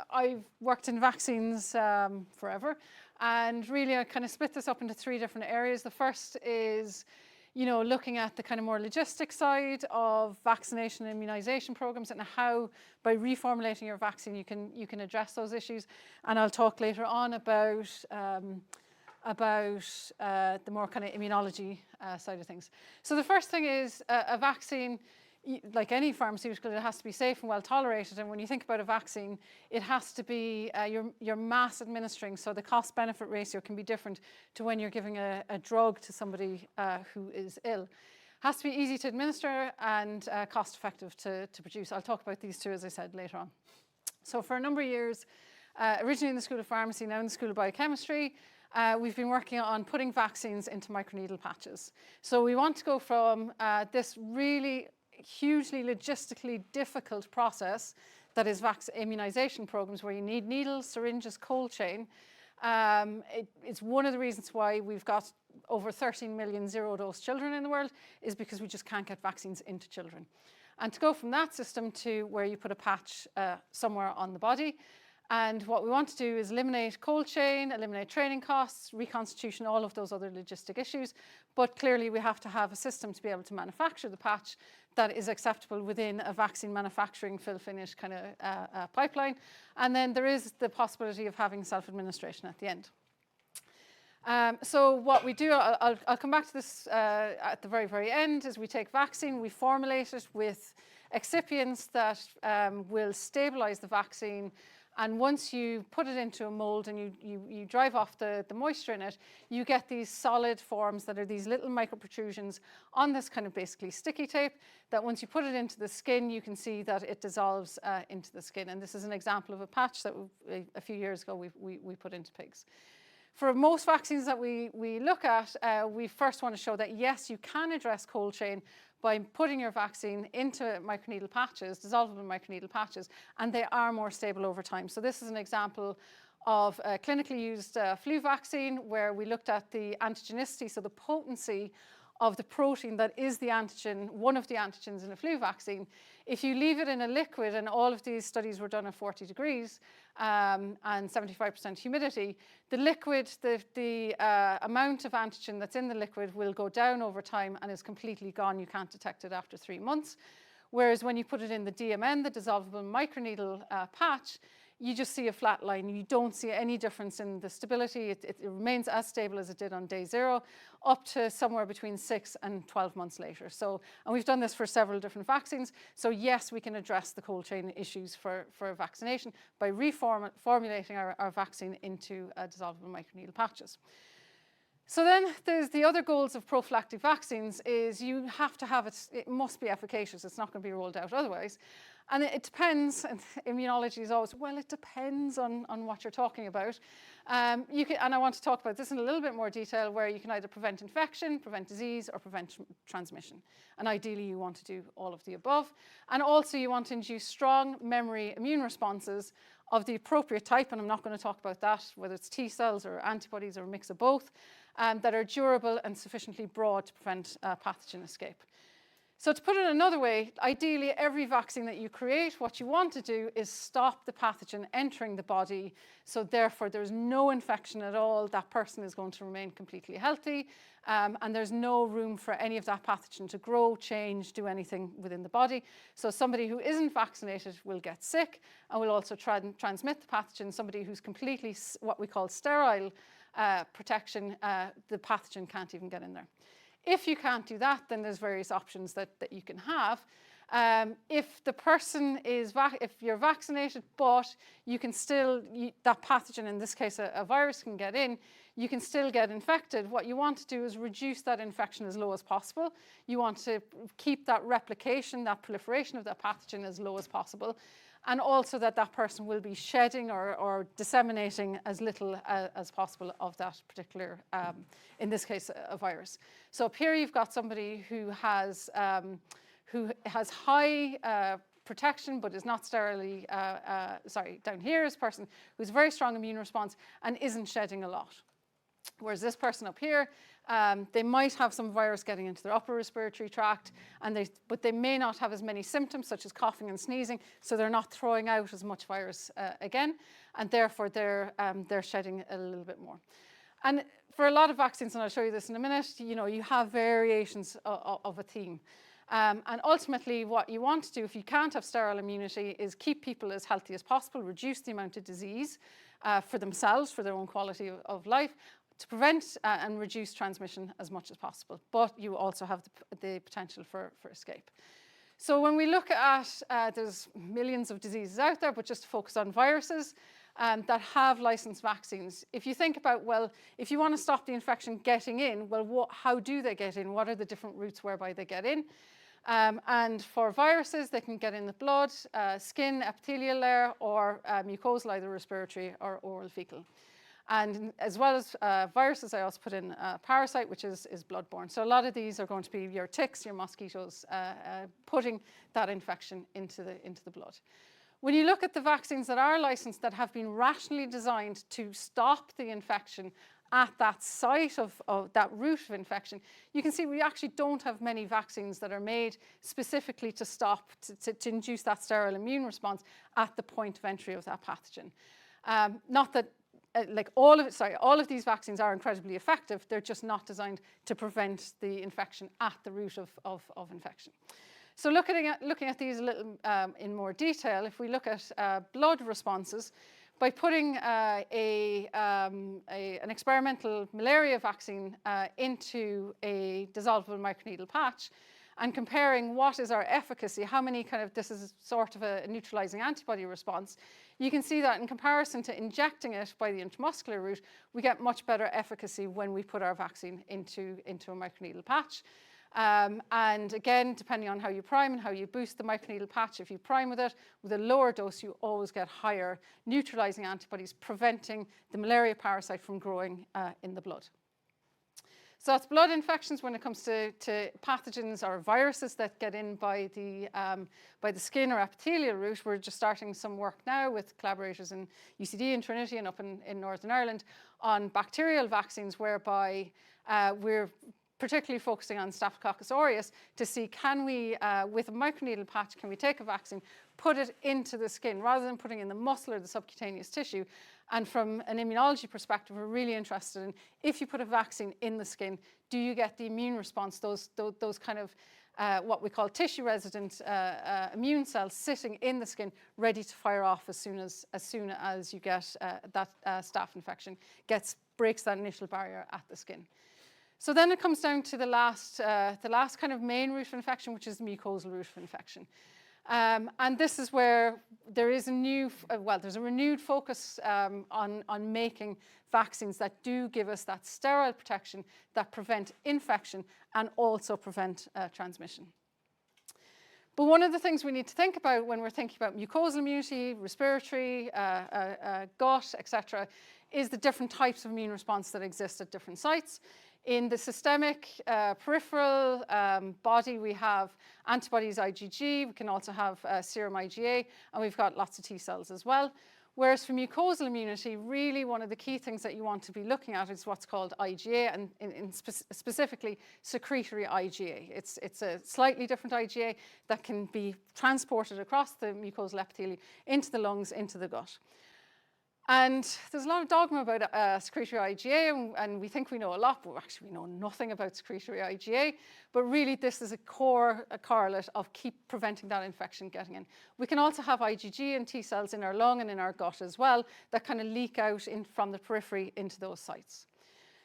I've worked in vaccines forever, and really I kind of split this up into three different areas. The first is, looking at the kind of more logistic side of vaccination and immunisation programs and how by reformulating your vaccine you can address those issues. And I'll talk later on about the more kind of immunology side of things. So the first thing is a vaccine. Like any pharmaceutical, it has to be safe and well tolerated. And when you think about a vaccine, it has to be you're mass administering, so the cost-benefit ratio can be different to when you're giving a drug to somebody who is ill. It has to be easy to administer and cost-effective to produce. I'll talk about these two, as I said, later on. So for a number of years, originally in the School of Pharmacy, now in the School of Biochemistry, we've been working on putting vaccines into microneedle patches. So we want to go from this really hugely logistically difficult process that is immunisation programs where you need needles, syringes, cold chain. It's one of the reasons why we've got over 13 million zero-dose children in the world, is because we just can't get vaccines into children. And to go from that system to where you put a patch somewhere on the body. And what we want to do is eliminate cold chain, eliminate training costs, reconstitution, all of those other logistic issues. But clearly we have to have a system to be able to manufacture the patch that is acceptable within a vaccine manufacturing fill-finish kind of pipeline. And then there is the possibility of having self-administration at the end. So what we do, I'll come back to this at the very, very end, is we take vaccine, we formulate it with excipients that will stabilize the vaccine. And once you put it into a mold and you drive off the moisture in it, you get these solid forms that are these little micro protrusions on this kind of basically sticky tape that once you put it into the skin, you can see that it dissolves into the skin. And this is an example of a patch that a few years ago we put into pigs. For most vaccines that we look at, we first want to show that yes, you can address cold chain by putting your vaccine into microneedle patches, dissolvable microneedle patches, and they are more stable over time. So this is an example of a clinically used flu vaccine where we looked at the antigenicity, so the potency of the protein that is the antigen, one of the antigens in a flu vaccine. If you leave it in a liquid, and all of these studies were done at 40 degrees and 75% humidity, the liquid, the amount of antigen that's in the liquid will go down over time and is completely gone. You can't detect it after 3 months. Whereas when you put it in the DMN, the dissolvable microneedle patch, you just see a flat line. You don't see any difference in the stability. It remains as stable as it did on day 0, up to somewhere between 6 and 12 months later. So, and we've done this for several different vaccines. So yes, we can address the cold chain issues for vaccination by reformulating our vaccine into dissolvable microneedle patches. So then there's the other goals of prophylactic vaccines is you have to have it must be efficacious. It's not going to be rolled out otherwise. And it depends, and immunology is always, well, it depends on what you're talking about. And I want to talk about this in a little bit more detail, where you can either prevent infection, prevent disease, or prevent transmission. And ideally, you want to do all of the above. And also, you want to induce strong memory immune responses of the appropriate type, and I'm not going to talk about that, whether it's T cells or antibodies or a mix of both, that are durable and sufficiently broad to prevent pathogen escape. So to put it another way, ideally every vaccine that you create, what you want to do is stop the pathogen entering the body. So therefore there's no infection at all. That person is going to remain completely healthy. And there's no room for any of that pathogen to grow, change, do anything within the body. So somebody who isn't vaccinated will get sick and will also transmit the pathogen. Somebody who's completely what we call sterile protection, the pathogen can't even get in there. If you can't do that, then there's various options that you can have. If the person is, if you're vaccinated, but you can still, that pathogen, in this case a virus can get in, you can still get infected. What you want to do is reduce that infection as low as possible. You want to keep that replication, that proliferation of that pathogen as low as possible. And also that person will be shedding or disseminating as little as possible of that particular, in this case, a virus. So up here you've got somebody who has high protection but is not sterilely, down here is a person who has a very strong immune response and isn't shedding a lot. Whereas this person up here, they might have some virus getting into their upper respiratory tract, but they may not have as many symptoms such as coughing and sneezing, so they're not throwing out as much virus again, and therefore they're shedding a little bit more. And for a lot of vaccines, and I'll show you this in a minute, you have variations of a theme. And ultimately, what you want to do if you can't have sterile immunity is keep people as healthy as possible, reduce the amount of disease for themselves, for their own quality of life, to prevent and reduce transmission as much as possible. But you also have the potential for escape. So when we look at, there's millions of diseases out there, but just to focus on viruses that have licensed vaccines. If you think about, well, if you want to stop the infection getting in, well, how do they get in? What are the different routes whereby they get in? And for viruses, they can get in the blood, skin, epithelial layer, or mucosal, either respiratory or oral fecal. And as well as viruses, I also put in parasite, which is bloodborne. So a lot of these are going to be your ticks, your mosquitoes, putting that infection into the blood. When you look at the vaccines that are licensed that have been rationally designed to stop the infection at that site of that route of infection, you can see we actually don't have many vaccines that are made specifically to stop, to induce that sterile immune response at the point of entry of that pathogen. Not that all of these vaccines are incredibly effective, they're just not designed to prevent the infection at the route of infection. So looking at these a little in more detail, if we look at blood responses, by putting an experimental malaria vaccine into a dissolvable microneedle patch and comparing what is our efficacy, how many this is sort of a neutralizing antibody response, you can see that in comparison to injecting it by the intramuscular route, we get much better efficacy when we put our vaccine into a microneedle patch. And again, depending on how you prime and how you boost the microneedle patch, if you prime with it, with a lower dose, you always get higher neutralizing antibodies, preventing the malaria parasite from growing in the blood. So that's blood infections when it comes to pathogens or viruses that get in by the skin or epithelial route. We're just starting some work now with collaborators in UCD and Trinity and up in Northern Ireland on bacterial vaccines, whereby we're particularly focusing on Staphylococcus aureus to see, can we, with a microneedle patch, can we take a vaccine, put it into the skin rather than putting in the muscle or the subcutaneous tissue. And from an immunology perspective, we're really interested in, if you put a vaccine in the skin, do you get the immune response, those kind of what we call tissue resident immune cells sitting in the skin, ready to fire off as soon as you get that staph infection breaks that initial barrier at the skin. So then it comes down to the last kind of main route of infection, which is the mucosal route of infection. And this is where there is there's a renewed focus on making vaccines that do give us that sterile protection that prevent infection and also prevent transmission. But one of the things we need to think about when we're thinking about mucosal immunity, respiratory, gut, etc., is the different types of immune response that exist at different sites. In the systemic peripheral body, we have antibodies IgG, we can also have serum IgA, and we've got lots of T cells as well. Whereas for mucosal immunity, really one of the key things that you want to be looking at is what's called IgA, and specifically secretory IgA. It's a slightly different IgA that can be transported across the mucosal epithelium into the lungs, into the gut. And there's a lot of dogma about secretory IgA, and we think we know a lot, but actually we know nothing about secretory IgA. But really, this is a correlate of keep preventing that infection getting in. We can also have IgG and T cells in our lung and in our gut as well that kind of leak out from the periphery into those sites.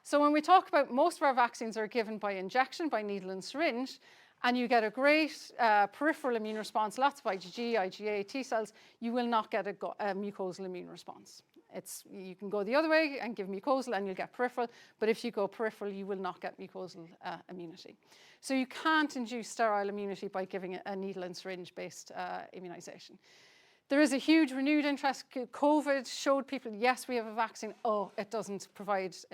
So when we talk about, most of our vaccines are given by injection, by needle and syringe, and you get a great peripheral immune response, lots of IgG, IgA, T cells, you will not get a mucosal immune response. You can go the other way and give mucosal and you'll get peripheral, but if you go peripheral, you will not get mucosal immunity. So you can't induce sterile immunity by giving a needle and syringe based immunization. There is a huge renewed interest. COVID showed people, yes, we have a vaccine. Oh, it doesn't prevent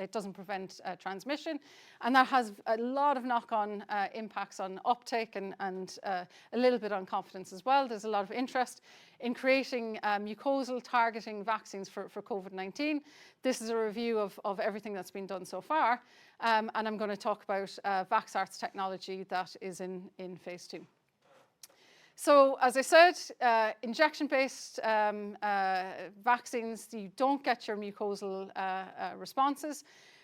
transmission. And that has a lot of knock-on impacts on uptake and a little bit on confidence as well. There's a lot of interest in creating mucosal targeting vaccines for COVID-19. This is a review of everything that's been done so far. And I'm going to talk about VaxArt's technology that is in phase 2. So, as I said, injection-based vaccines, you don't get your mucosal responses.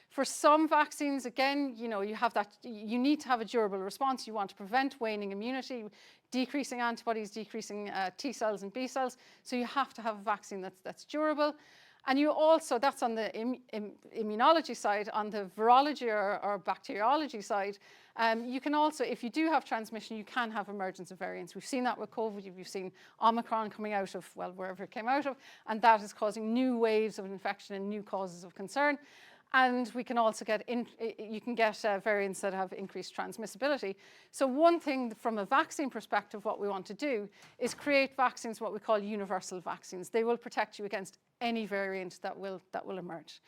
For some vaccines, again, you need to have a durable response. You want to prevent waning immunity, decreasing antibodies, decreasing T cells and B cells. So you have to have a vaccine that's durable. And you also, that's on the immunology side. On the virology or bacteriology side, you can also, if you do have transmission, you can have emergence of variants. We've seen that with COVID. You've seen Omicron coming out of, well, wherever it came out of, and that is causing new waves of infection and new causes of concern. And we can also get, you can get variants that have increased transmissibility. So one thing from a vaccine perspective, what we want to do is create vaccines, what we call universal vaccines. They will protect you against any variant that will emerge.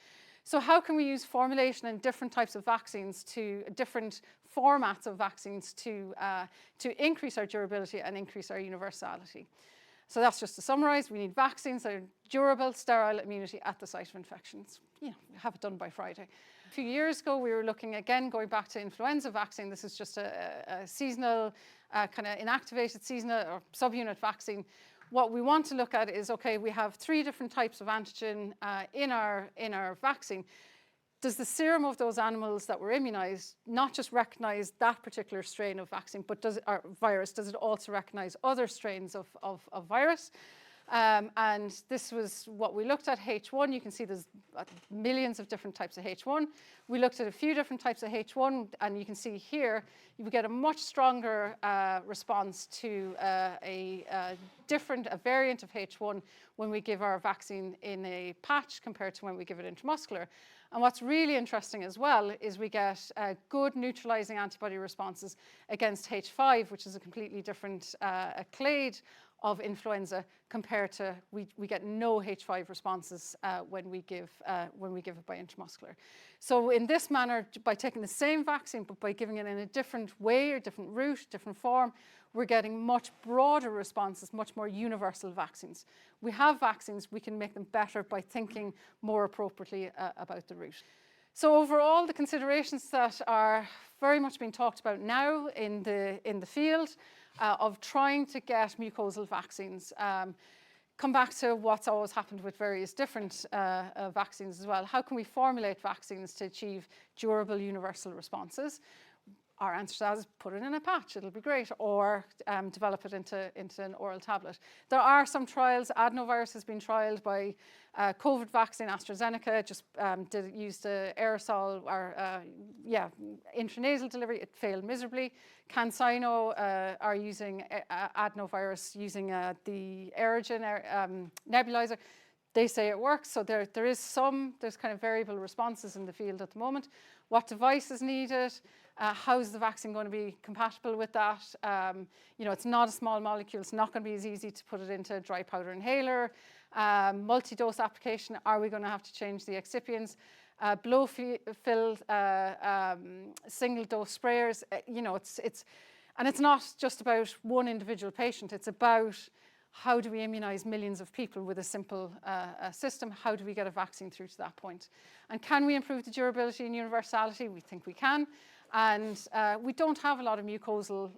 So how can we use formulation and different types of vaccines different formats of vaccines to increase our durability and increase our universality? So that's just to summarize. We need vaccines that are durable, sterile immunity at the site of infections. Have it done by Friday. A few years ago, we were looking again, going back to influenza vaccine. This is just a seasonal, kind of inactivated seasonal or subunit vaccine. What we want to look at is, okay, we have 3 different types of antigen in our vaccine. Does the serum of those animals that were immunized not just recognize that particular strain of vaccine, but or virus? Does it also recognize other strains of virus? And this was what we looked at, H1. You can see there's millions of different types of H1. We looked at a few different types of H1, and you can see here, you get a much stronger response to a variant of H1 when we give our vaccine in a patch compared to when we give it intramuscular. And what's really interesting as well is we get good neutralizing antibody responses against H5, which is a completely different clade of influenza, compared to we get no H5 responses when we give it by intramuscular. So in this manner, by taking the same vaccine but by giving it in a different way or different route, different form, we're getting much broader responses, much more universal vaccines. We have vaccines, we can make them better by thinking more appropriately about the route. So overall, the considerations that are very much being talked about now in the field of trying to get mucosal vaccines come back to what's always happened with various different vaccines as well. How can we formulate vaccines to achieve durable universal responses? Our answer to that is put it in a patch, it'll be great, or develop it into an oral tablet. There are some trials. Adenovirus has been trialed by COVID vaccine. AstraZeneca just used aerosol or intranasal delivery. It failed miserably. CanSino are using adenovirus using the Aerogen nebulizer. They say it works, so there's kind of variable responses in the field at the moment. What device is needed? How's the vaccine going to be compatible with that? It's not a small molecule. It's not going to be as easy to put it into a dry powder inhaler. Multi-dose application. Are we going to have to change the excipients? Blow-filled single-dose sprayers. And it's not just about one individual patient. It's about how do we immunize millions of people with a simple system? How do we get a vaccine through to that point? And can we improve the durability and universality? We think we can. And we don't have a lot of mucosal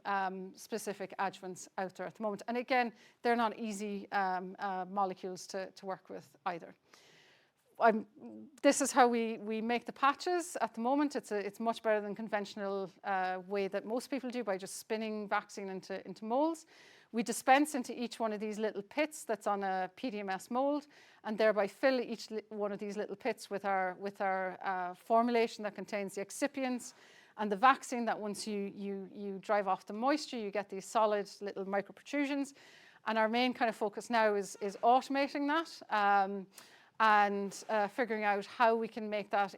specific adjuvants out there at the moment. And again, they're not easy molecules to work with either. This is how we make the patches at the moment. It's much better than conventional way that most people do by just spinning vaccine into molds. We dispense into each one of these little pits that's on a PDMS mold, and thereby fill each one of these little pits with our formulation that contains the excipients and the vaccine, that once you drive off the moisture, you get these solid little micro protrusions. And our main kind of focus now is automating that and figuring out how we can make that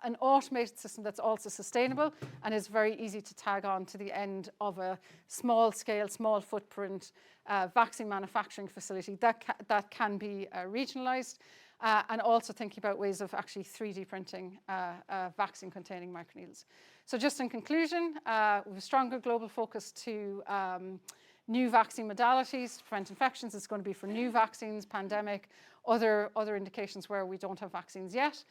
an automated system that's also sustainable and is very easy to tag on to the end of a small scale, small footprint vaccine manufacturing facility that can be regionalized, and also thinking about ways of actually 3D printing vaccine containing microneedles. So just in conclusion, we have a stronger global focus to new vaccine modalities to prevent infections. It's going to be for new vaccines, pandemic, other indications where we don't have vaccines yet.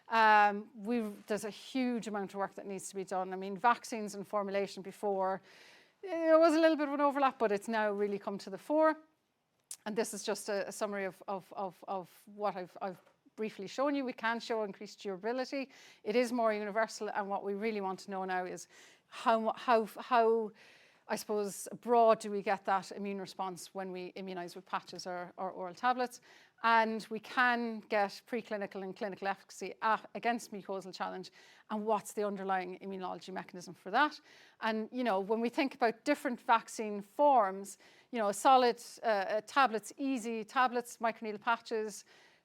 There's a huge amount of work that needs to be done. I mean, vaccines and formulation before, there was a little bit of an overlap, but it's now really come to the fore. And this is just a summary of what I've briefly shown you. We can show increased durability. It is more universal, and what we really want to know now is how I suppose, broad do we get that immune response when we immunise with patches or oral tablets. And we can get preclinical and clinical efficacy against mucosal challenge, and what's the underlying immunology mechanism for that. And, you know, when we think about different vaccine forms, you know, solid tablets, easy, tablets, microneedle patches,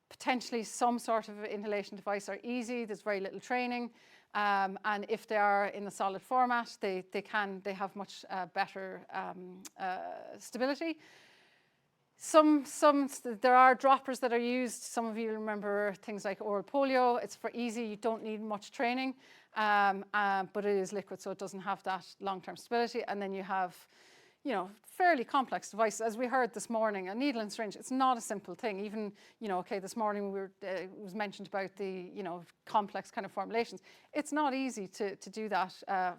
potentially some sort of inhalation device are easy. There's very little training. And if they are in the solid format, they have much better stability. There are droppers that are used. Some of you remember things like oral polio. It's for easy, you don't need much training, but it is liquid, so it doesn't have that long-term stability. And then you have, you know, fairly complex devices. As we heard this morning, a needle and syringe, it's not a simple thing. Even, you know, okay, this morning it was mentioned about the, you know, complex kind of formulations. It's not easy to do that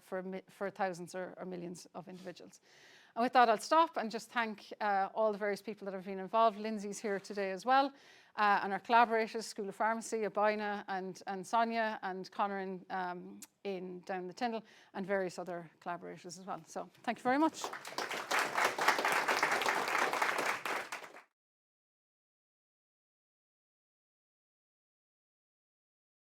for thousands or millions of individuals. And with that, I'll stop and just thank all the various people that have been involved. Lindsay's here today as well, and our collaborators, School of Pharmacy, Abina and Sonia, and Conor in down the Tyndall, and various other collaborators as well. So thank you very much.